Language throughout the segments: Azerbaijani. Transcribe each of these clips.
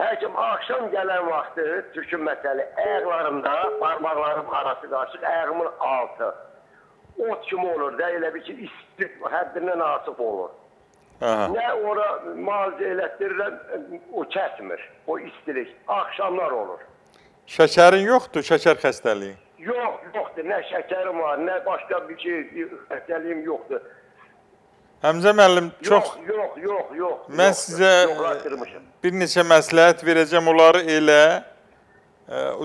Həkim akşam gələn vaxtı düşün məsələ ayaqlarımda parmaqlarım arası qarışıq ayağımın altı ot kimi olur da elə bir ki isti həddindən artıq olur. Aha. Nə ora müalicə elətdirirəm o kəsmir o istilik akşamlar olur. Şəkərin yoxdur, şəkər xəstəliyi? Yoxdur, nə şəkərim var, nə başqa bir şey xəstəliyim yoxdur. Həmzə müəllim, çox... Yox. Mən sizə bir neçə məsləhət verəcəm, onları elə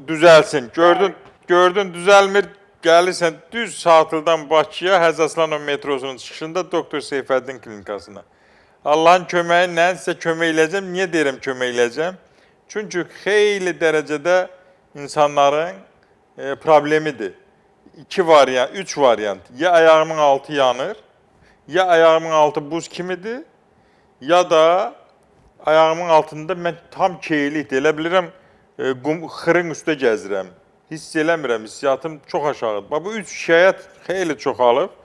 düzəlsin. Gördün düzəlmir, gəlirsən düz Saatıldan Bakıya, Həzaslanov metrosunun çıxışında Doktor Seyfəddin klinikasına. Allahın köməyi ilə sizə kömək eləyəcəm. Niyə deyirəm kömək eləyəcəm? Çünki xeyli dərəcədə insanların problemidir. 2 variant, 3 variant. Ya ayağımın altı yanır, ya ayağımın altı buz kimidir, ya da ayağımın altında mən tam keylikdir. Elə bilirəm, xırın üstə gəzirəm. Hiss eləmirəm, hissiyatım çox aşağıdır. Bu 3 şikayət xeyli çoxalıb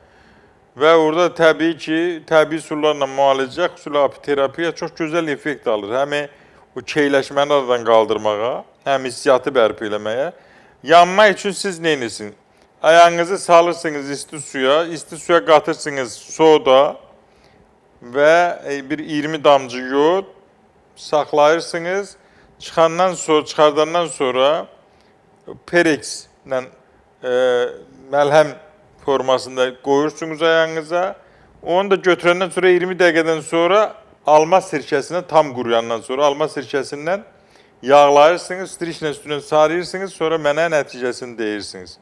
və orada təbii ki, təbii üsullarla müalicə, xüsusilə apiterapiya çox gözəl effekt alır. Həm o keyləşməni aradan qaldırmağa, həm hissiyatı bərpa eləməyə. Yanma üçün siz neyinirsiniz? Ayağınızı salırsınız isti suya qatırsınız soda və bir 20 damcı yod saxlayırsınız. Çıxardandan sonra Perex ilə məlhəm formasında qoyursunuz ayağınıza. Onu da götürəndən sonra 20 dəqiqədən sonra alma sirkəsindən tam quruyandan sonra alma sirkəsindən yağlayırsınız, strişlə üstünə sarıyırsınız, sonra mənə nəticəsini deyirsiniz.